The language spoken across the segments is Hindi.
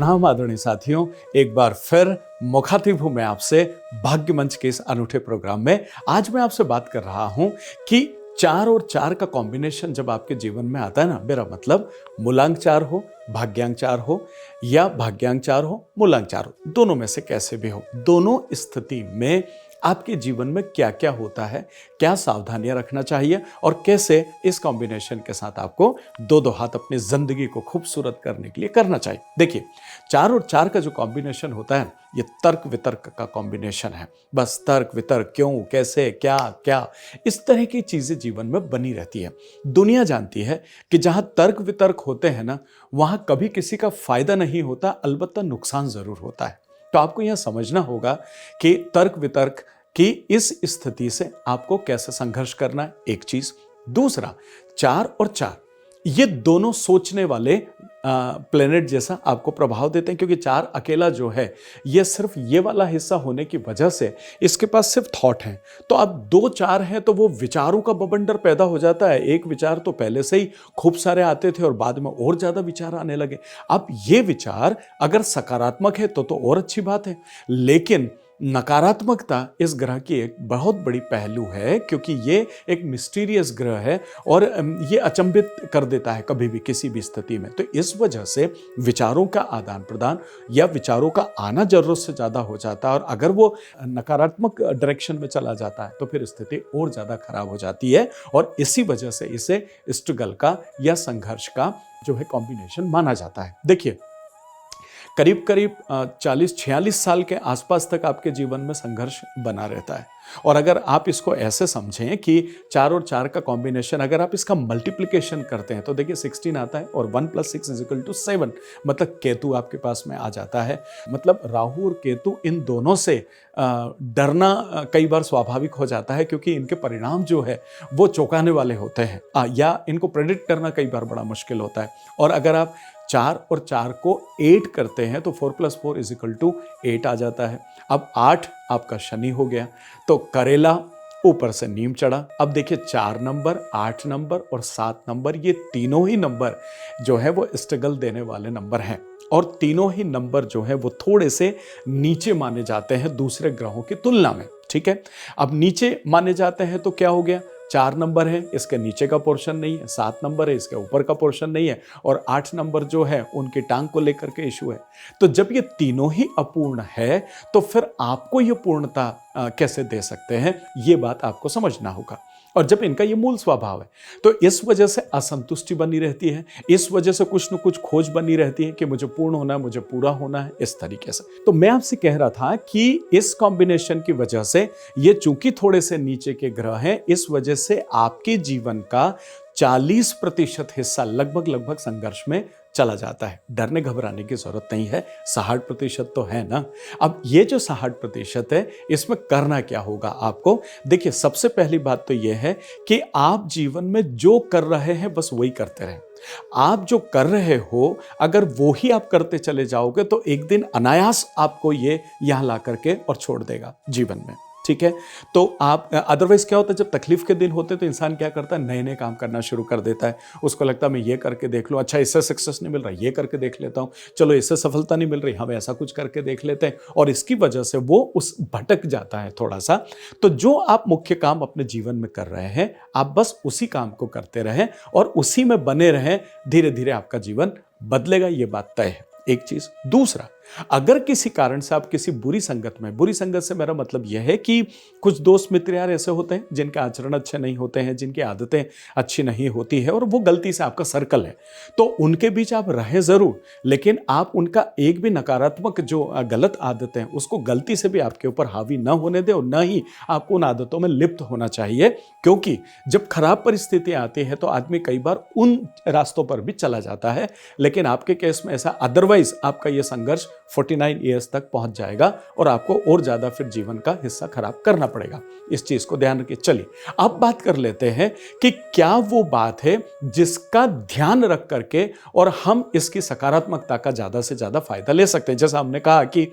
प्रणाम आदरणीय साथियों, एक बार फिर मुखातिब हूं मैं आपसे भाग्य मंच के इस अनूठे प्रोग्राम में। आज मैं आपसे बात कर रहा हूं कि 4 और 4 का कॉम्बिनेशन जब आपके जीवन में आता है ना, मेरा मतलब मूलांक 4 हो, भाग्यांक 4 हो या भाग्यांक 4 हो, मूलांक 4 हो, दोनों में से कैसे भी हो, दोनों स्थिति में आपके जीवन में क्या क्या होता है, क्या सावधानियां रखना चाहिए और कैसे इस कॉम्बिनेशन के साथ आपको दो हाथ अपनी जिंदगी को खूबसूरत करने के लिए करना चाहिए। देखिए, 4 और 4 का जो कॉम्बिनेशन होता है, ये तर्क वितर्क का कॉम्बिनेशन है। बस तर्क वितर्क, क्यों, कैसे, क्या क्या, इस तरह की चीजें जीवन में बनी रहती है। दुनिया जानती है कि जहां तर्क वितर्क होते हैं ना, वहां कभी किसी का फायदा नहीं होता, अलबत्ता नुकसान जरूर होता है। तो आपको यह समझना होगा कि तर्क वितर्क की इस स्थिति से आपको कैसे संघर्ष करना है, एक चीज। दूसरा, 4 और 4 ये दोनों सोचने वाले प्लेनेट जैसा आपको प्रभाव देते हैं, क्योंकि 4 अकेला जो है, ये सिर्फ ये वाला हिस्सा होने की वजह से इसके पास सिर्फ थॉट है। तो अब 2-4 हैं तो वो विचारों का बवंडर पैदा हो जाता है। एक विचार तो पहले से ही खूब सारे आते थे और बाद में और ज्यादा विचार आने लगे। अब ये विचार अगर सकारात्मक है तो और अच्छी बात है, लेकिन नकारात्मकता इस ग्रह की एक बहुत बड़ी पहलू है, क्योंकि ये एक मिस्टीरियस ग्रह है और ये अचंभित कर देता है कभी भी किसी भी स्थिति में। तो इस वजह से विचारों का आदान प्रदान या विचारों का आना जरूरत से ज्यादा हो जाता है, और अगर वो नकारात्मक डायरेक्शन में चला जाता है तो फिर स्थिति और ज्यादा खराब हो जाती है, और इसी वजह से इसे स्ट्रगल का या संघर्ष का जो है कॉम्बिनेशन माना जाता है। देखिए, करीब करीब 40-46 साल के आसपास तक आपके जीवन में संघर्ष बना रहता है। और अगर आप इसको ऐसे समझें कि 4 और 4 का कॉम्बिनेशन, अगर आप इसका मल्टीप्लिकेशन करते हैं तो देखिए 16 आता है और 1 + 6 = 7, मतलब केतु आपके पास में आ जाता है। मतलब राहु और केतु, इन दोनों से डरना कई बार स्वाभाविक हो जाता है, क्योंकि इनके परिणाम जो है वो चौंकाने वाले होते हैं, या इनको प्रेडिक्ट करना कई बार बड़ा मुश्किल होता है। और अगर आप 4 और 4 को 8 करते हैं तो 4 + 4 = 8 आ जाता है। अब 8 आपका शनि हो गया, तो करेला ऊपर से नीम चढ़ा। अब देखिए, 4 नंबर, 8 नंबर और 7 नंबर, ये तीनों ही नंबर जो है वो स्ट्रगल देने वाले नंबर हैं, और तीनों ही नंबर जो है वो थोड़े से नीचे माने जाते हैं दूसरे ग्रहों की तुलना में। ठीक है, अब नीचे माने जाते हैं तो क्या हो गया, 4 नंबर है, इसके नीचे का पोर्शन नहीं है, 7 नंबर है, इसके ऊपर का पोर्शन नहीं है, और 8 नंबर जो है उनकी टांग को लेकर के इशू है। तो जब ये तीनों ही अपूर्ण है तो फिर आपको ये पूर्णता कैसे दे सकते हैं, ये बात आपको समझना होगा। और जब इनका ये मूल स्वभाव है तो इस वजह से असंतुष्टि बनी रहती है, इस वजह से कुछ न कुछ खोज बनी रहती है कि मुझे पूर्ण होना है, मुझे पूरा होना है, इस तरीके से। तो मैं आपसे कह रहा था कि इस कॉम्बिनेशन की वजह से, ये चूंकि थोड़े से नीचे के ग्रह हैं, इस वजह से आपके जीवन का 40% हिस्सा लगभग संघर्ष में चला जाता है। डरने घबराने की जरूरत नहीं है, 60% तो है ना। अब ये जो 60% है, इसमें करना क्या होगा आपको? देखिए, सबसे पहली बात तो यह है कि आप जीवन में जो कर रहे हैं बस वही करते रहें। आप जो कर रहे हो, अगर वो ही आप करते चले जाओगे तो एक दिन अनायास आपको ये यहां ला करके और छोड़ देगा जीवन में। ठीक है, तो आप अदरवाइज क्या होता है, जब तकलीफ के दिन होते हैं तो इंसान क्या करता है, नए नए काम करना शुरू कर देता है। उसको लगता है मैं ये करके देख लूं, अच्छा इससे सक्सेस नहीं मिल रहा, ये करके देख लेता हूं, चलो इससे सफलता नहीं मिल रही, हम ऐसा कुछ करके देख लेते हैं, और इसकी वजह से वो उस भटक जाता है थोड़ा सा। तो जो आप मुख्य काम अपने जीवन में कर रहे हैं, आप बस उसी काम को करते रहें और उसी में बने रहें। धीरे धीरे आपका जीवन बदलेगा, ये बात तय है, एक चीज। दूसरा, अगर किसी कारण से आप किसी बुरी संगत में, बुरी संगत से मेरा मतलब यह है कि कुछ दोस्त मित्र यार ऐसे होते हैं जिनके आचरण अच्छे नहीं होते हैं, जिनकी आदतें अच्छी नहीं होती है, और वो गलती से आपका सर्कल है, तो उनके बीच आप रहें जरूर, लेकिन आप उनका एक भी नकारात्मक जो गलत आदतें हैं उसको गलती से भी आपके ऊपर हावी ना होने दें, और ना ही आपको उन आदतों में लिप्त होना चाहिए। क्योंकि जब खराब परिस्थिति आती है तो आदमी कई बार उन रास्तों पर भी चला जाता है, लेकिन आपके केस में ऐसा, अदरवाइज आपका यह संघर्ष 49 ईयर्स तक पहुंच जाएगा और आपको और ज़्यादा फिर जीवन का हिस्सा खराब करना पड़ेगा। इस चीज़ को ध्यान रखिए। चलिए अब बात कर लेते हैं कि क्या वो बात है जिसका ध्यान रख करके और हम इसकी सकारात्मकता का ज़्यादा से ज़्यादा फायदा ले सकते हैं। जैसा हमने कहा कि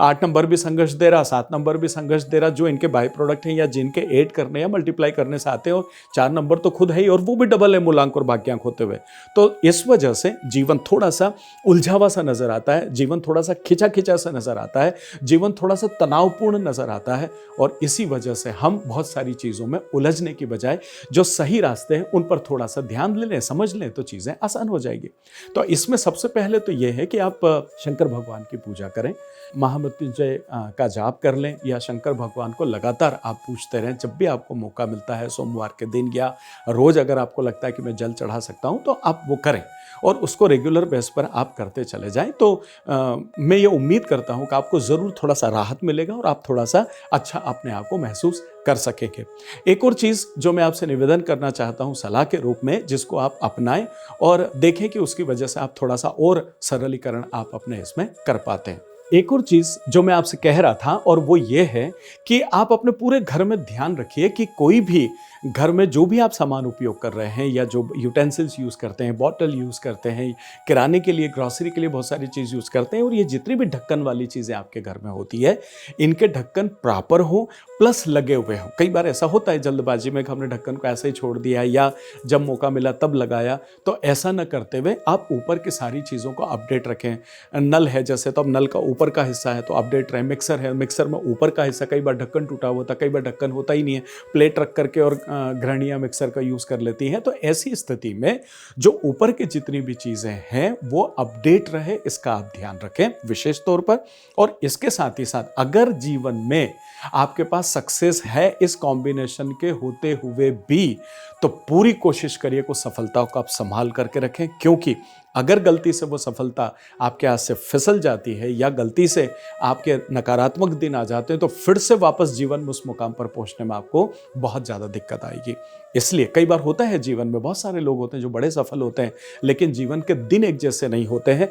8 नंबर भी संघर्ष दे रहा, 7 नंबर भी संघर्ष दे रहा, जो इनके बाई प्रोडक्ट हैं या जिनके ऐड करने या मल्टीप्लाई करने से आते हो, 4 नंबर तो खुद है ही और वो भी डबल है मूलांक और भाग्यांक होते हुए। तो इस वजह से जीवन थोड़ा सा उलझावा सा नजर आता है, जीवन थोड़ा सा खिंचा खिंचा सा नजर आता है, जीवन थोड़ा सा तनावपूर्ण नजर आता है और इसी वजह से हम बहुत सारी चीजों में उलझने की बजाय जो सही रास्ते हैं उन पर थोड़ा सा ध्यान ले लें, समझ लें तो चीजें आसान हो जाएगी। तो इसमें सबसे पहले तो यह है कि आप शंकर भगवान की पूजा करें, महामृत्युंजय का जाप कर लें या शंकर भगवान को लगातार आप पूछते रहें। जब भी आपको मौका मिलता है, सोमवार के दिन या रोज अगर आपको लगता है कि मैं जल चढ़ा सकता हूं, तो आप वो करें और उसको रेगुलर बेस पर आप करते चले जाएं। तो मैं ये उम्मीद करता हूं कि आपको ज़रूर थोड़ा सा राहत मिलेगा और आप थोड़ा सा अच्छा अपने आप को महसूस कर सकेंगे। एक और चीज़ जो मैं आपसे निवेदन करना चाहता हूं सलाह के रूप में, जिसको आप अपनाएं और देखें कि उसकी वजह से आप थोड़ा सा और सरलीकरण आप अपने इसमें कर पाते हैं। एक और चीज़ जो मैं आपसे कह रहा था और वो ये है कि आप अपने पूरे घर में ध्यान रखिए कि कोई भी घर में जो भी आप सामान उपयोग कर रहे हैं या जो यूटेंसिल्स यूज़ करते हैं, बॉटल यूज़ करते हैं, किराने के लिए, ग्रॉसरी के लिए बहुत सारी चीज़ यूज़ करते हैं और ये जितनी भी ढक्कन वाली चीज़ें आपके घर में होती है, इनके ढक्कन प्रॉपर हो प्लस लगे हुए हों। कई बार ऐसा होता है जल्दबाजी में कि हमने ढक्कन को ऐसे ही छोड़ दिया या जब मौका मिला तब लगाया, तो ऐसा न करते हुए आप ऊपर की सारी चीज़ों को अपडेट रखें। नल है जैसे, तो अब नल का ऊपर का हिस्सा है तो अपडेट रहे। मिक्सर है, मिक्सर में ऊपर का हिस्सा, कई बार ढक्कन टूटा हुआ होता, कई बार ढक्कन होता ही नहीं है, प्लेट रख करके और गृहणियाँ मिक्सर का यूज़ कर लेती हैं। तो ऐसी स्थिति में जो ऊपर की जितनी भी चीज़ें हैं वो अपडेट रहे, इसका आप ध्यान रखें विशेष तौर पर। और इसके साथ ही साथ अगर जीवन में आपके पास सक्सेस है इस कॉम्बिनेशन के होते हुए भी, तो पूरी कोशिश करिए कि सफलता को आप संभाल करके रखें, क्योंकि अगर गलती से वो सफलता आपके हाथ से फिसल जाती है या गलती से आपके नकारात्मक दिन आ जाते हैं, तो फिर से वापस जीवन में उस मुकाम पर पहुंचने में आपको बहुत ज़्यादा दिक्कत आएगी। इसलिए कई बार होता है जीवन में, बहुत सारे लोग होते हैं जो बड़े सफल होते हैं, लेकिन जीवन के दिन एक जैसे नहीं होते हैं।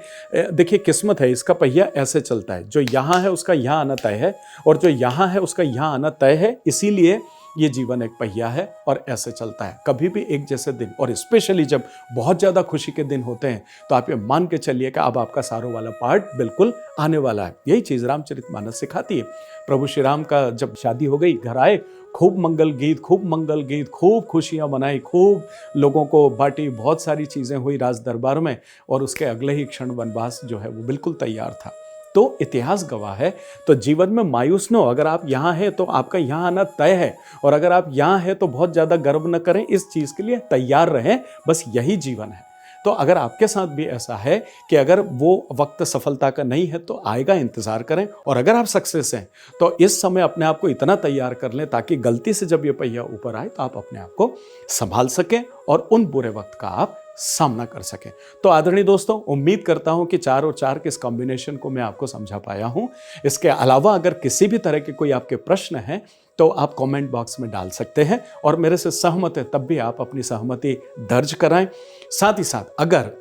देखिए किस्मत है, इसका पहिया ऐसे चलता है, जो यहाँ है उसका यहाँ आना तय है और जो यहाँ है उसका यहाँ आना तय है। इसीलिए ये जीवन एक पहिया है और ऐसे चलता है, कभी भी एक जैसे दिन। और स्पेशली जब बहुत ज़्यादा खुशी के दिन होते हैं तो आप ये मान के चलिए कि अब आपका सारों वाला पार्ट बिल्कुल आने वाला है। यही चीज़ रामचरितमानस सिखाती है। प्रभु श्री राम का जब शादी हो गई, घर आए, खूब मंगल गीत, खूब खुशियाँ मनाई, खूब लोगों को बांटी, बहुत सारी चीज़ें हुई राज दरबार में और उसके अगले ही क्षण वनवास जो है वो बिल्कुल तैयार था। तो इतिहास गवाह है। तो जीवन में मायूस न हो, अगर आप यहाँ हैं तो आपका यहाँ आना तय है और अगर आप यहाँ हैं तो बहुत ज़्यादा गर्व न करें, इस चीज़ के लिए तैयार रहें, बस यही जीवन है। तो अगर आपके साथ भी ऐसा है कि अगर वो वक्त सफलता का नहीं है तो आएगा, इंतज़ार करें। और अगर आप सक्सेस हैं तो इस समय अपने आप को इतना तैयार कर लें ताकि गलती से जब ये पहिया ऊपर आए तो आप अपने आप को संभाल सकें और उन बुरे वक्त का आप सामना कर सकें। तो आदरणीय दोस्तों, उम्मीद करता हूं कि 4 और 4 के इस कॉम्बिनेशन को मैं आपको समझा पाया हूं। इसके अलावा अगर किसी भी तरह के कोई आपके प्रश्न हैं तो आप कमेंट बॉक्स में डाल सकते हैं और मेरे से सहमत है तब भी आप अपनी सहमति दर्ज कराएं। साथ ही साथ अगर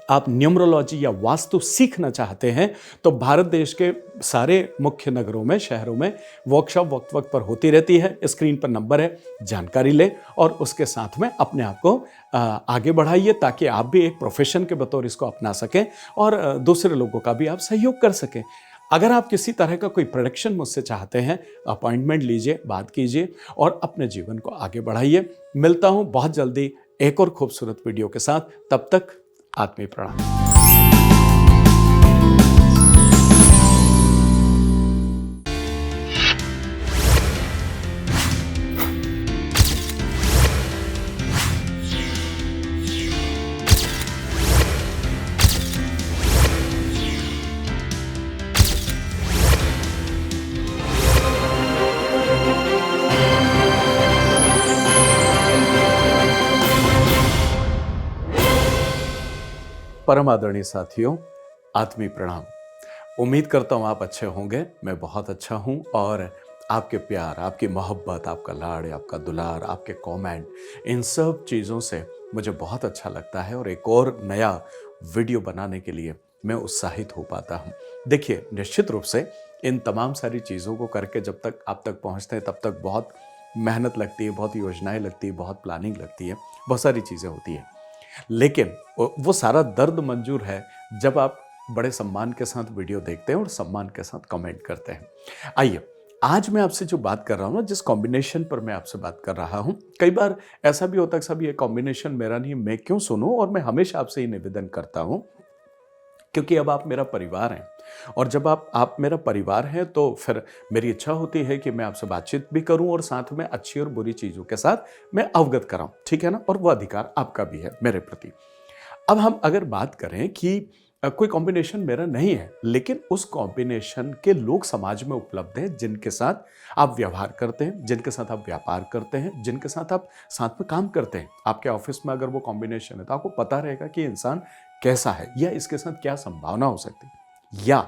आप न्यूमरोलॉजी या वास्तु सीखना चाहते हैं तो भारत देश के सारे मुख्य नगरों में, शहरों में वर्कशॉप वक्त पर होती रहती है। स्क्रीन पर नंबर है, जानकारी लें और उसके साथ में अपने आप को आगे बढ़ाइए ताकि आप भी एक प्रोफेशन के बतौर इसको अपना सकें और दूसरे लोगों का भी आप सहयोग कर सकें। अगर आप किसी तरह का कोई प्रोडक्शन मुझसे चाहते हैं, अपॉइंटमेंट लीजिए, बात कीजिए और अपने जीवन को आगे बढ़ाइए। मिलता हूं बहुत जल्दी एक और खूबसूरत वीडियो के साथ। तब तक आत्मीय प्रणाम। परम आदरणीय साथियों, आत्मीय प्रणाम। उम्मीद करता हूँ आप अच्छे होंगे। मैं बहुत अच्छा हूँ और आपके प्यार, आपकी मोहब्बत, आपका लाड़, आपका दुलार, आपके कमेंट, इन सब चीज़ों से मुझे बहुत अच्छा लगता है और एक और नया वीडियो बनाने के लिए मैं उत्साहित हो पाता हूँ। देखिए, निश्चित रूप से इन तमाम सारी चीज़ों को करके जब तक आप तक पहुँचते हैं तब तक बहुत मेहनत लगती है, बहुत योजनाएँ लगती है, बहुत प्लानिंग लगती है, बहुत सारी चीज़ें होती हैं। लेकिन वो सारा दर्द मंजूर है जब आप बड़े सम्मान के साथ वीडियो देखते हैं और सम्मान के साथ कमेंट करते हैं। आइए, आज मैं आपसे जो बात कर रहा हूँ ना, जिस कॉम्बिनेशन पर मैं आपसे बात कर रहा हूँ, कई बार ऐसा भी होता है कि साहब ये कॉम्बिनेशन मेरा नहीं, मैं क्यों सुनूं, और मैं हमेशा आपसे ये निवेदन करता हूँ क्योंकि अब आप मेरा परिवार हैं, और जब आप मेरा परिवार हैं तो फिर मेरी इच्छा होती है कि मैं आपसे बातचीत भी करूं और साथ में अच्छी और बुरी चीज़ों के साथ मैं अवगत कराऊं, ठीक है ना? और वो अधिकार आपका भी है मेरे प्रति। अब हम अगर बात करें कि कोई कॉम्बिनेशन मेरा नहीं है, लेकिन उस कॉम्बिनेशन के लोग समाज में उपलब्ध हैं जिनके साथ आप व्यवहार करते हैं, जिनके साथ आप व्यापार करते हैं, जिनके साथ आप साथ में काम करते हैं। आपके ऑफिस में अगर वो कॉम्बिनेशन है तो आपको पता रहेगा कि ये इंसान कैसा है, या इसके साथ क्या संभावना हो सकती है, या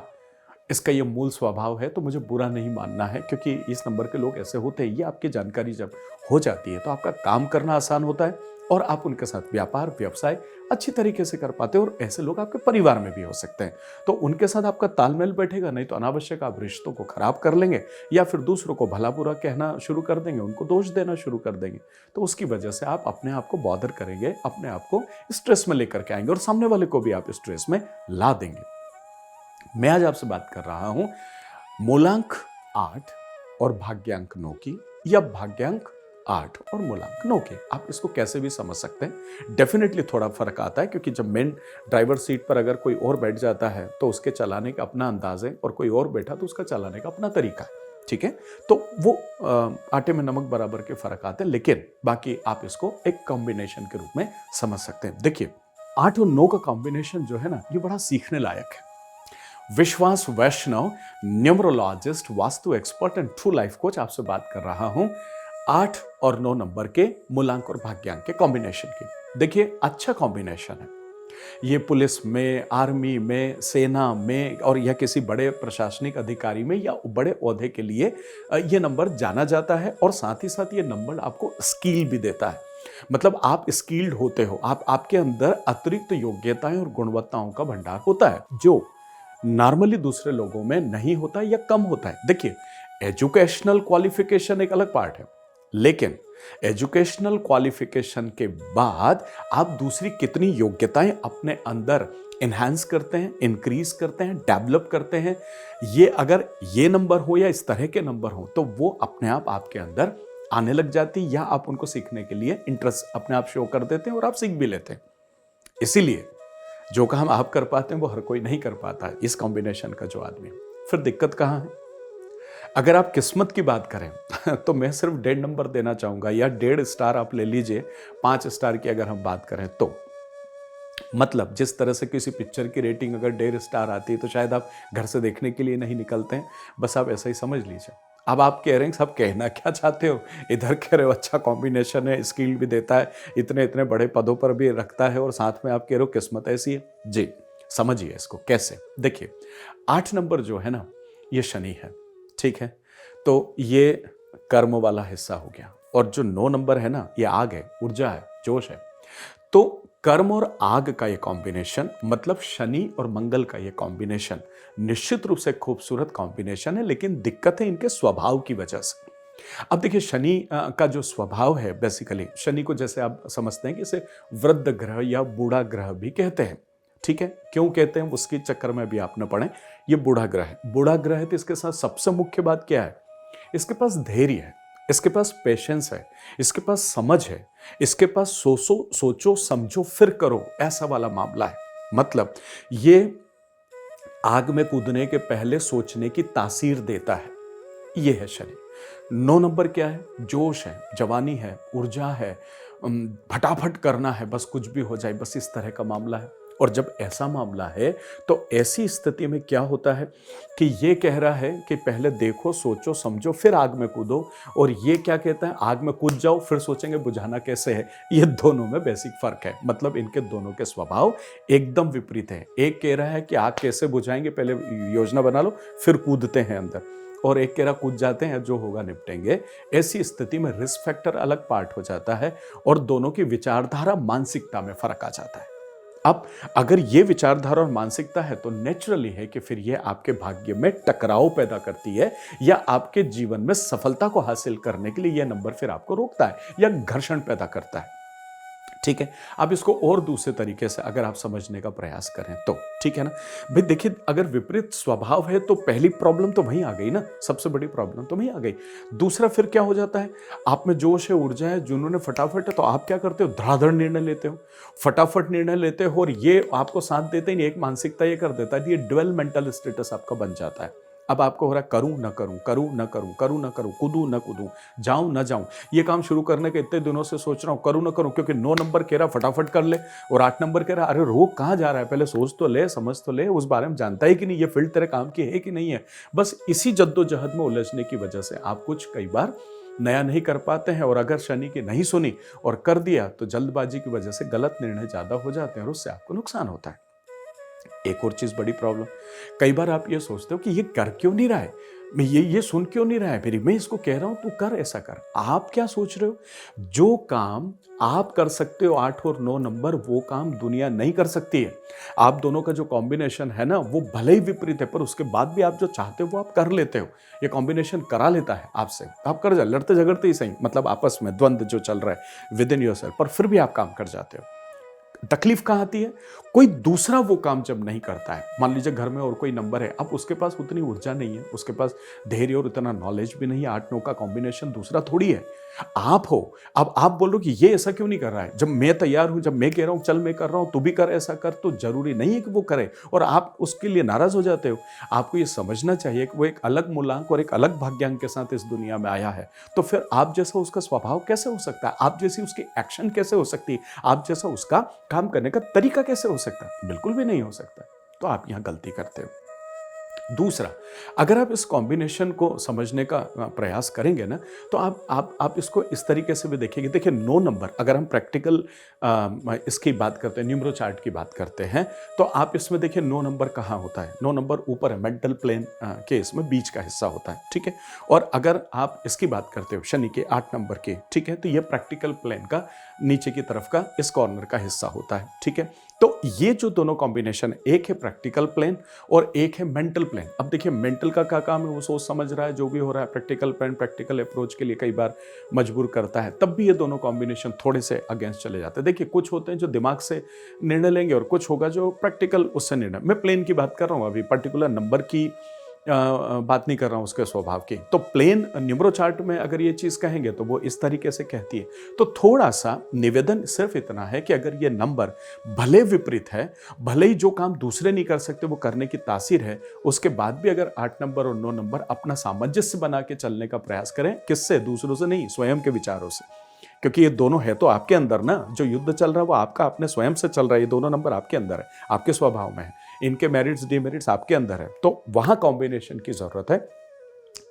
इसका ये मूल स्वभाव है तो मुझे बुरा नहीं मानना है, क्योंकि इस नंबर के लोग ऐसे होते हैं। ये आपकी जानकारी जब हो जाती है तो आपका काम करना आसान होता है और आप उनके साथ व्यापार व्यवसाय अच्छी तरीके से कर पाते हो, और ऐसे लोग आपके परिवार में भी हो सकते हैं। तो उनके साथ आपका तालमेल बैठेगा, नहीं तो अनावश्यक आप रिश्तों को खराब कर लेंगे या फिर दूसरों को भला बुरा कहना शुरू कर देंगे, उनको दोष देना शुरू कर देंगे। तो उसकी वजह से आप अपने आप को बॉदर करेंगे, अपने आप को स्ट्रेस में लेकर के आएंगे और सामने वाले को भी आप स्ट्रेस में ला देंगे। मैं आज आपसे बात कर रहा हूं मूलांक 8 और भाग्यांक 9 की, या भाग्यांक 8 और मूलांक 9 के। आप इसको कैसे भी समझ सकते हैं। डेफिनेटली थोड़ा फर्क आता है, क्योंकि जब मेन ड्राइवर सीट पर अगर कोई और बैठ जाता है तो उसके चलाने का अपना अंदाज है, और कोई और बैठा तो उसका चलाने का अपना तरीका है, ठीक है? तो वो आटे में नमक बराबर के फर्क आते हैं, लेकिन बाकी आप इसको एक कॉम्बिनेशन के रूप में समझ सकते हैं। देखिए, 8 और 9 का कॉम्बिनेशन जो है ना, ये बड़ा सीखने लायक है। Vishwas Vaishnav, numerologist, vastu expert and true life coach, आपसे बात कर रहा हूं 8 और 9 नंबर के मूलांक और भाग्यांक के कॉम्बिनेशन की। देखिए, अच्छा कॉम्बिनेशन है ये। पुलिस में, आर्मी में, सेना में, और या किसी बड़े प्रशासनिक अधिकारी में या बड़े ओहदे के लिए ये नंबर जाना जाता है, और साथ ही साथ ये नंबर आपको स्किल भी देता है। मतलब आप स्किल्ड होते हो, आपके अंदर अतिरिक्त योग्यताएं और गुणवत्ताओं का भंडार होता है, जो नॉर्मली दूसरे लोगों में नहीं होता या कम होता है। देखिए, एजुकेशनल क्वालिफिकेशन एक अलग पार्ट है, लेकिन एजुकेशनल क्वालिफिकेशन के बाद आप दूसरी कितनी योग्यताएं अपने अंदर इनहैंस करते हैं, इंक्रीज करते हैं, डेवलप करते हैं, ये अगर ये नंबर हो या इस तरह के नंबर हो तो वो अपने आप आपके अंदर आने लग जाती, या आप उनको सीखने के लिए इंटरेस्ट अपने आप शो कर देते हैं और आप सीख भी लेते हैं। इसीलिए जो काम आप कर पाते हैं वो हर कोई नहीं कर पाता है, इस कॉम्बिनेशन का जो आदमी। फिर दिक्कत कहां है? अगर आप किस्मत की बात करें तो मैं सिर्फ 1.5 नंबर देना चाहूंगा, या 1.5 स्टार आप ले लीजिए। 5 स्टार की अगर हम बात करें तो मतलब जिस तरह से किसी पिक्चर की रेटिंग अगर 1.5 स्टार आती है तो शायद आप घर से देखने के लिए नहीं निकलते हैं, बस आप ऐसा ही समझ लीजिए। अब आप कह रहे हैं साहब कहना क्या चाहते हो, इधर कह रहे हो अच्छा कॉम्बिनेशन है, स्किल भी देता है, इतने इतने बड़े पदों पर भी रखता है, और साथ में आप कह रहे हो किस्मत ऐसी है। जी, समझिए इसको कैसे। देखिए, 8 नंबर जो है ना, ये शनि है, ठीक है? तो ये कर्म वाला हिस्सा हो गया, और जो 9 नंबर है ना, ये आग है, ऊर्जा है, जोश है। तो कर्म और आग का ये कॉम्बिनेशन, मतलब शनि और मंगल का ये कॉम्बिनेशन निश्चित रूप से खूबसूरत कॉम्बिनेशन है, लेकिन दिक्कत है इनके स्वभाव की वजह से। अब देखिए, शनि का जो स्वभाव है, बेसिकली शनि को जैसे आप समझते हैं कि इसे वृद्ध ग्रह या बूढ़ा ग्रह भी कहते हैं, ठीक है? क्यों कहते हैं उसके चक्कर में भी आप न पड़े। ये बूढ़ा ग्रह है, बूढ़ा ग्रह है, तो इसके साथ सबसे मुख्य बात क्या है? इसके पास धैर्य है, इसके पास पेशेंस है, इसके पास समझ है, इसके पास सोचो समझो फिर करो, ऐसा वाला मामला है। मतलब ये आग में कूदने के पहले सोचने की तासीर देता है, ये है शनि। 9 नंबर क्या है? जोश है, जवानी है, ऊर्जा है, फटाफट करना है, बस कुछ भी हो जाए, बस इस तरह का मामला है। और जब ऐसा मामला है तो ऐसी स्थिति में क्या होता है कि ये कह रहा है कि पहले देखो, सोचो समझो फिर आग में कूदो, और ये क्या कहता है? आग में कूद जाओ फिर सोचेंगे बुझाना कैसे है। ये दोनों में बेसिक फर्क है, मतलब इनके दोनों के स्वभाव एकदम विपरीत है। एक कह रहा है कि आग कैसे बुझाएंगे, पहले योजना बना लो फिर कूदते हैं अंदर, और एक कह रहा कूद जाते हैं, जो होगा निपटेंगे। ऐसी स्थिति में रिस्क फैक्टर अलग पार्ट हो जाता है, और दोनों की विचारधारा, मानसिकता में फर्क आ जाता है। अब अगर ये विचारधारा और मानसिकता है तो नेचुरली है कि फिर ये आपके भाग्य में टकराव पैदा करती है या आपके जीवन में सफलता को हासिल करने के लिए यह नंबर फिर आपको रोकता है या घर्षण पैदा करता है। ठीक है, अब इसको और दूसरे तरीके से अगर आप समझने का प्रयास करें तो ठीक है ना भाई। देखिए, अगर विपरीत स्वभाव है तो पहली प्रॉब्लम तो वहीं आ गई ना, सबसे बड़ी प्रॉब्लम तो वहीं आ गई। दूसरा फिर क्या हो जाता है, आप में जोश है, ऊर्जा है, जुनून है, फटाफट है, तो आप क्या करते हो, धड़ाधड़ निर्णय लेते हो, फटाफट निर्णय लेते हो, और ये आपको साथ देते ही नहीं, एक मानसिकता ये कर देता है, ये ड्वेल मेंटल स्टेटस आपका बन जाता है। अब आपको हो रहा है करूं ना करूं, करूं ना करूं, करूं ना करूं, कूदूं ना कूदूं, जाऊं ना जाऊं, ये काम शुरू करने के इतने दिनों से सोच रहा हूं, करूं ना करूं, क्योंकि 9 नंबर कह रहा फटाफट कर ले, और 8 नंबर कह रहा अरे रोक कहां जा रहा है, पहले सोच तो ले, समझ तो ले, उस बारे में जानता है कि नहीं, ये फील्ड तेरे काम की है कि नहीं है। बस इसी जद्दोजहद में उलझने की वजह से आप कुछ कई बार नया नहीं कर पाते हैं, और अगर शनि की नहीं सुनी और कर दिया तो जल्दबाजी की वजह से गलत निर्णय ज्यादा हो जाते हैं और उससे आपको नुकसान होता है। एक और चीज बड़ी प्रॉब्लम, कई बार आप ये सोचते हो कि ये कर क्यों नहीं रहा है, मैं ये सुन क्यों नहीं रहा है मेरी, मैं इसको कह रहा हूं तू कर, ऐसा कर। आप क्या सोच रहे हो, जो काम आप कर सकते हो 8 और 9 नंबर, वो काम दुनिया नहीं कर सकती है। आप दोनों का जो कॉम्बिनेशन है ना, वो भले ही विपरीत है, पर उसके बाद भी आप जो चाहते हो वो आप कर लेते हो। ये कॉम्बिनेशन करा लेता है आपसे, आप कर जाए, लड़ते झगड़ते ही सही, मतलब आपस में द्वंद्व जो चल रहा है विद इन योरसेल्फ, पर फिर भी आप काम कर जाते हो। तकलीफ कहां आती है, कोई दूसरा वो काम जब नहीं करता है। मान लीजिए घर में और कोई नंबर है, अब उसके पास उतनी ऊर्जा नहीं है, उसके पास धैर्य और उतना नॉलेज भी नहीं है, 8-9 का कॉम्बिनेशन दूसरा थोड़ी है, आप हो। अब आप बोल रहे हो कि ये ऐसा क्यों नहीं कर रहा है, जब मैं तैयार हूं, जब मैं कह रहा हूं चल मैं कर रहा हूं, तू भी कर, ऐसा कर, तो जरूरी नहीं है कि वो करे, और आप उसके लिए नाराज हो जाते हो। आपको ये समझना चाहिए कि वो एक अलग मूलांक और एक अलग भाग्यांक के साथ इस दुनिया में आया है, तो फिर आप जैसा उसका स्वभाव कैसे हो सकता है, आप जैसी उसकी एक्शन कैसे हो सकती है, आप जैसा उसका काम करने का तरीका कैसे हो सकता है, बिल्कुल भी नहीं हो सकता। तो आप यहां गलती करते हो। दूसरा, अगर आप इस कॉम्बिनेशन को समझने का प्रयास करेंगे ना, तो आप इसको इस तरीके से भी देखेंगे। देखिए 9 नंबर, अगर हम प्रैक्टिकल इसकी बात करते हैं, न्यूमरो चार्ट की बात करते हैं, तो आप इसमें देखिए 9 नंबर कहाँ होता है, 9 नंबर ऊपर है, मेंटल प्लेन के इसमें बीच का हिस्सा होता है, ठीक है। और अगर आप इसकी बात करते हो शनि के 8 नंबर के, ठीक है, तो ये प्रैक्टिकल प्लेन का नीचे की तरफ का इस कॉर्नर का हिस्सा होता है, ठीक है। तो ये जो दोनों कॉम्बिनेशन, एक है प्रैक्टिकल प्लेन और एक है मेंटल प्लेन। अब देखिए मेंटल का क्या काम है, वो सोच समझ रहा है, जो भी हो रहा है, प्रैक्टिकल प्लेन प्रैक्टिकल अप्रोच के लिए कई बार मजबूर करता है, तब भी ये दोनों कॉम्बिनेशन थोड़े से अगेंस्ट चले जाते हैं। देखिए कुछ होते हैं जो दिमाग से निर्णय लेंगे और कुछ होगा जो प्रैक्टिकल उससे निर्णय। मैं प्लेन की बात कर रहा हूँ, अभी पर्टिकुलर नंबर की बात नहीं कर रहा हूं उसके स्वभाव की। तो प्लेन न्यूमरो चार्ट में अगर ये चीज कहेंगे तो वो इस तरीके से कहती है। तो थोड़ा सा निवेदन सिर्फ इतना है कि अगर ये नंबर भले विपरीत है, भले ही जो काम दूसरे नहीं कर सकते वो करने की तासीर है, उसके बाद भी अगर 8 नंबर और 9 नंबर अपना सामंजस्य बना के चलने का प्रयास करें, किससे, दूसरों से नहीं, स्वयं के विचारों से, क्योंकि ये दोनों है तो आपके अंदर ना, जो युद्ध चल रहा है वो आपका अपने स्वयं से चल रहा है, ये दोनों नंबर आपके अंदर है, आपके स्वभाव में है, इनके मेरिट्स डिमेरिट्स आपके अंदर है, तो वहां कॉम्बिनेशन की जरूरत है।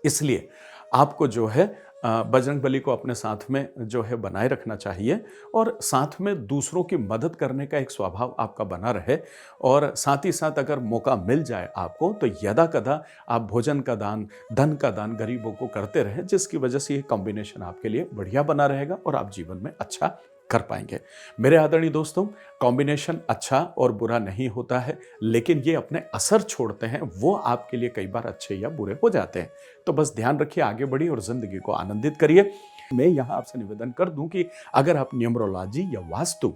इसलिए आपको जो है बजरंगबली को अपने साथ में जो है बनाए रखना चाहिए, और साथ में दूसरों की मदद करने का एक स्वभाव आपका बना रहे, और साथ ही साथ अगर मौका मिल जाए आपको तो यदा कदा आप भोजन का दान, धन का दान गरीबों को करते रहे, जिसकी वजह से ये कॉम्बिनेशन आपके लिए बढ़िया बना रहेगा और आप जीवन में अच्छा कर पाएंगे। मेरे आदरणीय दोस्तों, कॉम्बिनेशन अच्छा और बुरा नहीं होता है, लेकिन ये अपने असर छोड़ते हैं, वो आपके लिए कई बार अच्छे या बुरे हो जाते हैं। तो बस ध्यान रखिए, आगे बढ़िए और जिंदगी को आनंदित करिए। मैं यहाँ आपसे निवेदन कर दूं कि अगर आप न्यूमरोलॉजी या वास्तु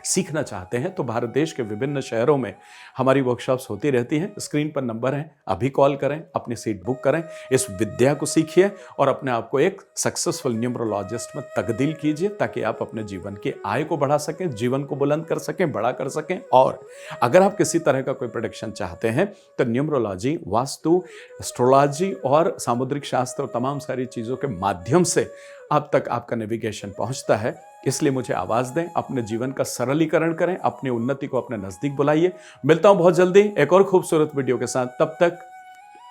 सीखना चाहते हैं तो भारत देश के विभिन्न शहरों में हमारी वर्कशॉप्स होती रहती हैं। स्क्रीन पर नंबर है, अभी कॉल करें, अपनी सीट बुक करें, इस विद्या को सीखिए और अपने आप को एक सक्सेसफुल न्यूमरोलॉजिस्ट में तब्दील कीजिए, ताकि आप अपने जीवन की आय को बढ़ा सकें, जीवन को बुलंद कर सकें, बड़ा कर सकें। और अगर आप किसी तरह का कोई प्रेडिक्शन चाहते हैं तो न्यूमरोलॉजी, वास्तु, एस्ट्रोलॉजी और सामुद्रिक शास्त्र और तमाम सारी चीज़ों के माध्यम से अब तक आपका नेविगेशन पहुंचता है। इसलिए मुझे आवाज दें, अपने जीवन का सरलीकरण करें, अपनी उन्नति को अपने नजदीक बुलाइए। मिलता हूं बहुत जल्दी एक और खूबसूरत वीडियो के साथ, तब तक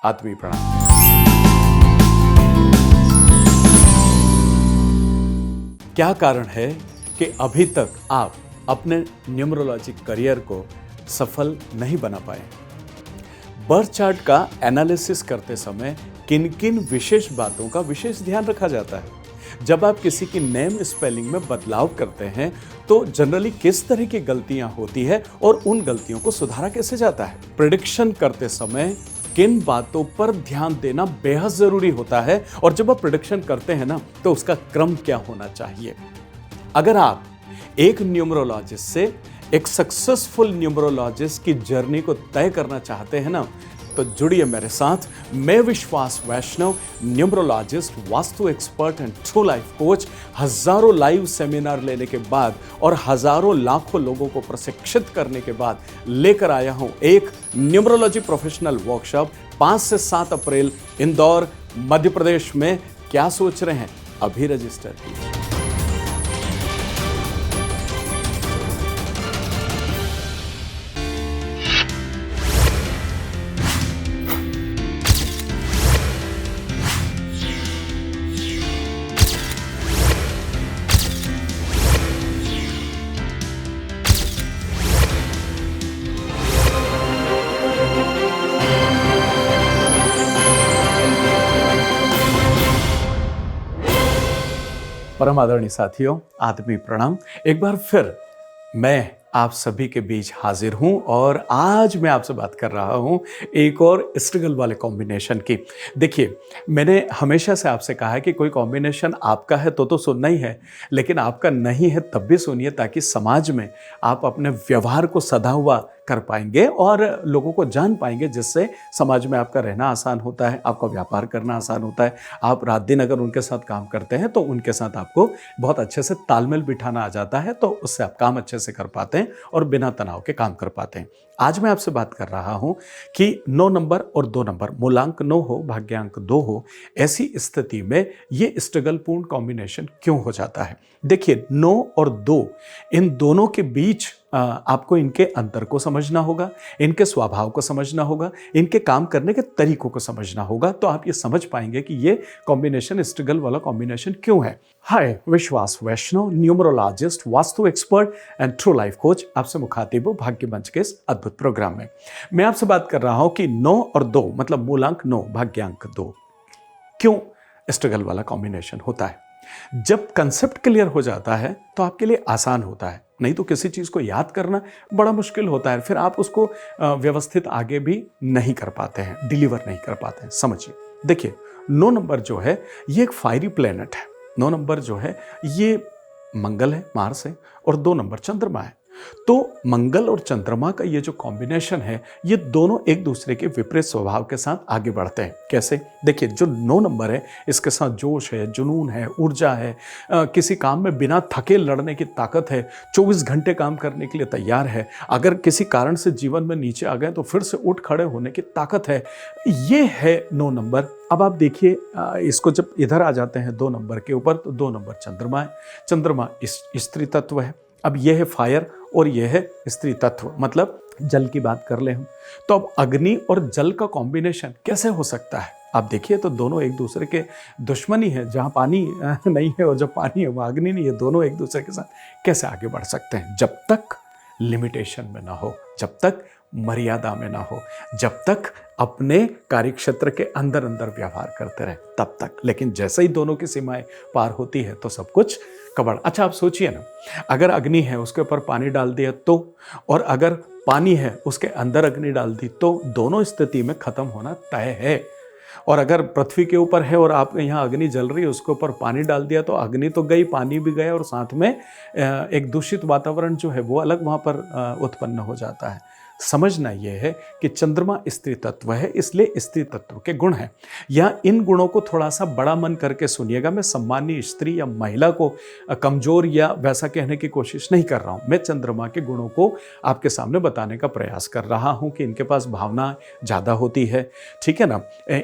आत्मीय प्रणाम। क्या कारण है कि अभी तक आप अपने न्यूमरोलॉजी करियर को सफल नहीं बना पाए? बर्थ चार्ट का एनालिसिस करते समय किन किन विशेष बातों का विशेष ध्यान रखा जाता है? जब आप किसी की नेम स्पेलिंग में बदलाव करते हैं तो जनरली किस तरह की गलतियां होती है और उन गलतियों को सुधारा कैसे जाता है। प्रेडिक्शन करते समय किन बातों पर ध्यान देना बेहद जरूरी होता है और जब आप प्रेडिक्शन करते हैं ना तो उसका क्रम क्या होना चाहिए। अगर आप एक न्यूमरोलॉजिस्ट से एक सक्सेसफुल न्यूमरोलॉजिस्ट की जर्नी को तय करना चाहते हैं ना तो जुड़िए मेरे साथ। मैं Vishwas Vaishnav, numerologist, vastu expert and true life coach, हजारों लाइव सेमिनार लेने के बाद और हजारों लाखों लोगों को प्रशिक्षित करने के बाद लेकर आया हूं एक न्यूमरोलॉजी प्रोफेशनल वर्कशॉप 5 से 7 अप्रैल इंदौर मध्य प्रदेश में। क्या सोच रहे हैं, अभी रजिस्टर कीजिए। परम आदरणीय साथियों, आदमी प्रणाम। एक बार फिर मैं आप सभी के बीच हाजिर हूं और आज मैं आपसे बात कर रहा हूं एक और स्ट्रगल वाले कॉम्बिनेशन की। देखिए, मैंने हमेशा से आपसे कहा है कि कोई कॉम्बिनेशन आपका है तो सुनना ही है, लेकिन आपका नहीं है तब भी सुनिए, ताकि समाज में आप अपने व्यवहार को सधा हुआ कर पाएंगे और लोगों को जान पाएंगे, जिससे समाज में आपका रहना आसान होता है, आपका व्यापार करना आसान होता है। आप रात दिन अगर उनके साथ काम करते हैं तो उनके साथ आपको बहुत अच्छे से तालमेल बिठाना आ जाता है, तो उससे आप काम अच्छे से कर पाते हैं और बिना तनाव के काम कर पाते हैं। आज मैं आपसे बात कर रहा हूं कि 9 नंबर और 2 नंबर, मूलांक 9 हो, भाग्यांक 2 हो, ऐसी स्थिति में ये स्ट्रगल पूर्ण कॉम्बिनेशन क्यों हो जाता है। देखिए, 9 और 2, इन दोनों के बीच आपको इनके अंतर को समझना होगा, इनके स्वभाव को समझना होगा, इनके काम करने के तरीकों को समझना होगा, तो आप ये समझ पाएंगे कि ये कॉम्बिनेशन स्ट्रगल वाला कॉम्बिनेशन क्यों है। Hi, Vishwas Vaishnav, numerologist, vastu expert and true life coach, आपसे मुखातिब हूं भाग्य मंच के इस अद्भुत प्रोग्राम में। मैं आपसे बात कर रहा हूं कि 9 और 2 मतलब मूलांक 9, भाग्यांक 2 क्यों स्ट्रगल वाला कॉम्बिनेशन होता है। जब कंसेप्ट क्लियर हो जाता है तो आपके लिए आसान होता है, नहीं तो किसी चीज को याद करना बड़ा मुश्किल होता है, फिर आप उसको व्यवस्थित आगे भी नहीं कर पाते हैं, डिलीवर नहीं कर पाते हैं। समझिए, देखिए, 9 नंबर जो है ये एक फायरी प्लेनेट है। 9 नंबर जो है ये मंगल है, मार्स है, और 2 नंबर चंद्रमा है। तो मंगल और चंद्रमा का ये जो कॉम्बिनेशन है, ये दोनों एक दूसरे के विपरीत स्वभाव के साथ आगे बढ़ते हैं। कैसे? देखिए, जो 9 नंबर है इसके साथ जोश है, जुनून है, ऊर्जा है, किसी काम में बिना थके लड़ने की ताकत है, 24 घंटे काम करने के लिए तैयार है, अगर किसी कारण से जीवन में नीचे आ गए तो फिर से उठ खड़े होने की ताकत है। ये है 9 नंबर। अब आप देखिए, इसको जब इधर आ जाते हैं 2 नंबर के ऊपर, तो 2 नंबर चंद्रमा है। चंद्रमा स्त्री तत्व है। अब यह है फायर और यह है स्त्री तत्व, मतलब जल की बात कर ले हम, तो अब अग्नि और जल का कॉम्बिनेशन कैसे हो सकता है। आप देखिए, तो दोनों एक दूसरे के दुश्मनी है। जहाँ पानी नहीं है और जब पानी है वहाँ अग्नि नहीं है, दोनों एक दूसरे के साथ कैसे आगे बढ़ सकते हैं। जब तक लिमिटेशन में ना हो, जब तक मर्यादा में ना हो, जब तक अपने कार्यक्षेत्र के अंदर अंदर व्यवहार करते रहे, तब तक। लेकिन जैसे ही दोनों की सीमाएं पार होती है तो सब कुछ कबड़। अच्छा, आप सोचिए ना, अगर अग्नि है उसके ऊपर पानी डाल दिया तो, और अगर पानी है उसके अंदर अग्नि डाल दी तो, दोनों स्थिति में खत्म होना तय है। और अगर पृथ्वी के ऊपर है और आप यहाँ अग्नि जल रही है, उसके ऊपर पानी डाल दिया तो अग्नि तो गई, पानी भी गया, और साथ में एक दूषित वातावरण जो है वो अलग वहाँ पर उत्पन्न हो जाता है। समझना यह है कि चंद्रमा स्त्री तत्व है, इसलिए स्त्री तत्व के गुण हैं। या इन गुणों को थोड़ा सा बड़ा मन करके सुनिएगा। मैं सम्मानीय स्त्री या महिला को कमजोर या वैसा कहने की कोशिश नहीं कर रहा हूं। मैं चंद्रमा के गुणों को आपके सामने बताने का प्रयास कर रहा हूं कि इनके पास भावना ज़्यादा होती है, ठीक है ना,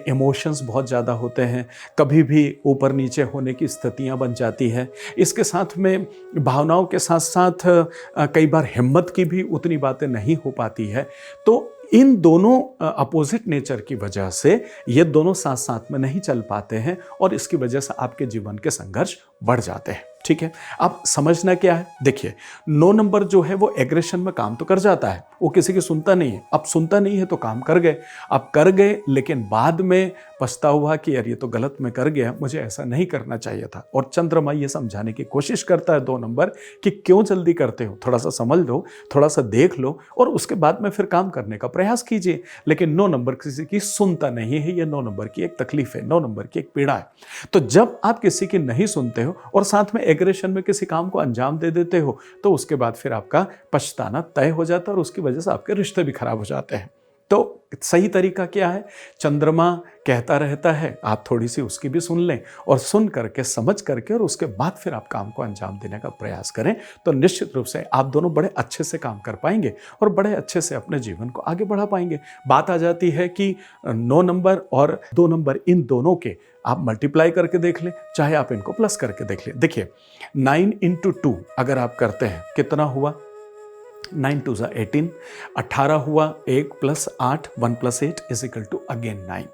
इमोशंस बहुत ज़्यादा होते हैं, कभी भी ऊपर नीचे होने की स्थितियाँ बन जाती है। इसके साथ में भावनाओं के साथ साथ कई बार हिम्मत की भी उतनी बातें नहीं हो पाती है। तो इन दोनों अपोजिट नेचर की वजह से ये दोनों साथ साथ में नहीं चल पाते हैं और इसकी वजह से आपके जीवन के संघर्ष बढ़ जाते हैं, ठीक है। अब समझना क्या है, देखिए 9 नंबर जो है वो एग्रेशन में काम तो कर जाता है, वो किसी की सुनता नहीं है। अब सुनता नहीं है तो काम कर गए, अब कर गए लेकिन बाद में पछतावा हुआ कि यार ये तो गलत मैं कर गया, मुझे ऐसा नहीं करना चाहिए था। और चंद्रमा ये समझाने की कोशिश करता है 2 नंबर कि क्यों जल्दी करते हो, थोड़ा सा समझ लो, थोड़ा सा देख लो और उसके बाद में फिर काम करने का प्रयास कीजिए। लेकिन 9 नंबर किसी की सुनता नहीं है, ये 9 नंबर की एक तकलीफ है, 9 नंबर की एक पीड़ा है। तो जब आप किसी की नहीं सुनते हो और साथ में एग्रेशन में किसी काम को अंजाम दे देते हो तो उसके बाद फिर आपका पछताना तय हो जाता है और उसकी वजह से आपके रिश्ते भी खराब हो जाते हैं। तो सही तरीका क्या है, चंद्रमा कहता रहता है, आप थोड़ी सी उसकी भी सुन लें और सुन करके समझ करके और उसके बाद फिर आप काम को अंजाम देने का प्रयास करें तो निश्चित रूप से आप दोनों बड़े अच्छे से काम कर पाएंगे और बड़े अच्छे से अपने जीवन को आगे बढ़ा पाएंगे। बात आ जाती है कि 9 नंबर और 2 नंबर इन दोनों के आप मल्टीप्लाई करके देख लें, चाहे आप इनको प्लस करके देख लें। देखिए 9 × 2 अगर आप करते हैं कितना हुआ, 9 2 18, 18 हुआ, 1 + 8, 1 + 8 = अगेन 9।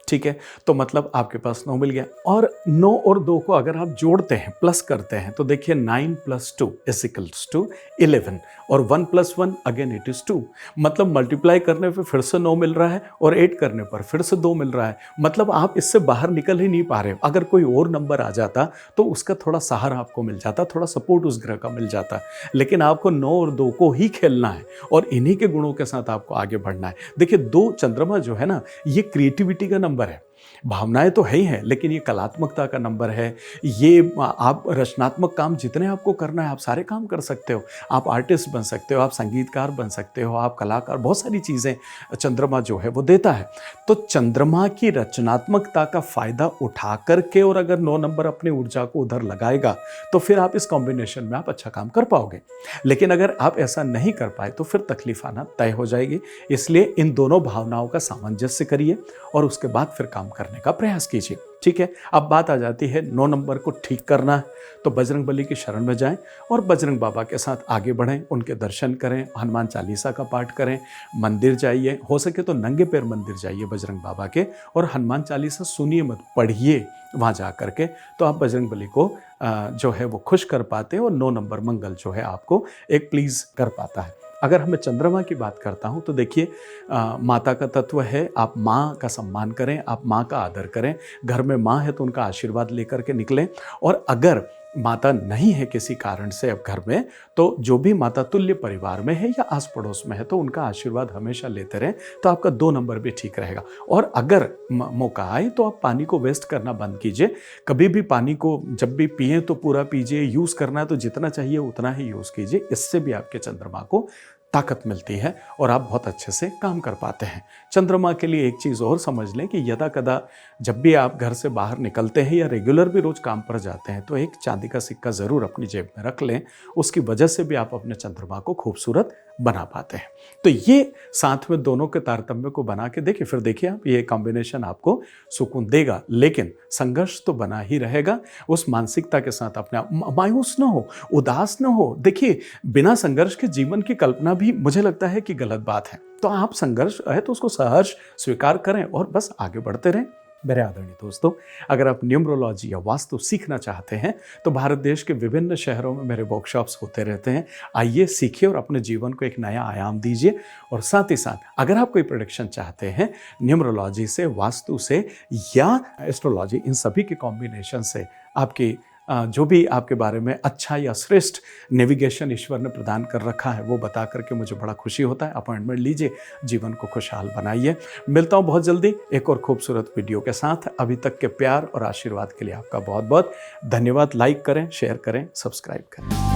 ठीक है, तो मतलब आपके पास 9 मिल गया। और 9 और 2 को अगर आप जोड़ते हैं, प्लस करते हैं तो देखिए 9 + 2 = 11 और 1 + 1 अगेन इट इज 2। मतलब मल्टीप्लाई करने पे फिर से 9 मिल रहा है और 8 करने पर फिर से 2 मिल रहा है। मतलब आप इससे बाहर निकल ही नहीं पा रहे हो। अगर कोई और नंबर आ जाता तो उसका थोड़ा सहारा आपको मिल जाता, थोड़ा सपोर्ट उस ग्रह का मिल जाता, लेकिन आपको 9 और 2 को ही खेलना है और इन्हीं के गुणों के साथ आपको आगे बढ़ना है। देखिए 2 चंद्रमा जो है ना, ये क्रिएटिविटी का नंबर है, भावनाएं तो है ही हैं लेकिन ये कलात्मकता का नंबर है। ये आप रचनात्मक काम जितने आपको करना है आप सारे काम कर सकते हो। आप आर्टिस्ट बन सकते हो, आप संगीतकार बन सकते हो, आप कलाकार, बहुत सारी चीज़ें चंद्रमा जो है वो देता है। तो चंद्रमा की रचनात्मकता का फ़ायदा उठा करके और अगर 9 नंबर अपनी ऊर्जा को उधर लगाएगा तो फिर आप इस कॉम्बिनेशन में आप अच्छा काम कर पाओगे। लेकिन अगर आप ऐसा नहीं कर पाए तो फिर तकलीफ आना तय हो जाएगी। इसलिए इन दोनों भावनाओं का सामंजस्य करिए और उसके बाद फिर काम करने का प्रयास कीजिए। ठीक है, अब बात आ जाती है 9 नंबर को ठीक करना है तो बजरंग बली की शरण में जाएं और बजरंग बाबा के साथ आगे बढ़ें, उनके दर्शन करें, हनुमान चालीसा का पाठ करें, मंदिर जाइए, हो सके तो नंगे पैर मंदिर जाइए बजरंग बाबा के और हनुमान चालीसा सुनिए मत, पढ़िए वहाँ जा करके, तो आप बजरंग बली को जो है वो खुश कर पाते हैं और 9 नंबर मंगल जो है आपको एक प्लीज़ कर पाता है। अगर मैं चंद्रमा की बात करता हूं तो देखिए माता का तत्व है, आप माँ का सम्मान करें, आप माँ का आदर करें, घर में माँ है तो उनका आशीर्वाद लेकर के निकलें। और अगर माता नहीं है किसी कारण से अब घर में, तो जो भी माता तुल्य परिवार में है या आस पड़ोस में है तो उनका आशीर्वाद हमेशा लेते रहें, तो आपका 2 नंबर भी ठीक रहेगा। और अगर मौका आए तो आप पानी को वेस्ट करना बंद कीजिए। कभी भी पानी को जब भी पिए तो पूरा पीजिए, यूज़ करना है तो जितना चाहिए उतना ही यूज़ कीजिए। इससे भी आपके चंद्रमा को ताकत मिलती है और आप बहुत अच्छे से काम कर पाते हैं। चंद्रमा के लिए एक चीज़ और समझ लें कि यदा कदा जब भी आप घर से बाहर निकलते हैं या रेगुलर भी रोज़ काम पर जाते हैं तो एक चांदी का सिक्का ज़रूर अपनी जेब में रख लें। उसकी वजह से भी आप अपने चंद्रमा को खूबसूरत बना पाते हैं। तो ये साथ में दोनों के तारतम्य को बना के देखिए, फिर देखिए आप, ये कॉम्बिनेशन आपको सुकून देगा। लेकिन संघर्ष तो बना ही रहेगा। उस मानसिकता के साथ अपने आप मायूस न हो, उदास न हो। देखिए बिना संघर्ष के जीवन की कल्पना भी मुझे लगता है कि गलत बात है। तो आप संघर्ष है तो उसको सहर्ष स्वीकार करें और बस आगे बढ़ते रहें। मेरे आदरणीय दोस्तों, अगर आप न्यूमरोलॉजी या वास्तु सीखना चाहते हैं तो भारत देश के विभिन्न शहरों में मेरे वर्कशॉप्स होते रहते हैं। आइए सीखिए और अपने जीवन को एक नया आयाम दीजिए। और साथ ही साथ अगर आप कोई प्रेडिक्शन चाहते हैं न्यूमरोलॉजी से, वास्तु से या एस्ट्रोलॉजी, इन सभी के कॉम्बिनेशन से आपकी जो भी आपके बारे में अच्छा या श्रेष्ठ नेविगेशन ईश्वर ने प्रदान कर रखा है वो बता करके मुझे बड़ा खुशी होता है। अपॉइंटमेंट लीजिए, जीवन को खुशहाल बनाइए। मिलता हूँ बहुत जल्दी एक और खूबसूरत वीडियो के साथ। अभी तक के प्यार और आशीर्वाद के लिए आपका बहुत बहुत धन्यवाद। लाइक करें, शेयर करें, सब्सक्राइब करें।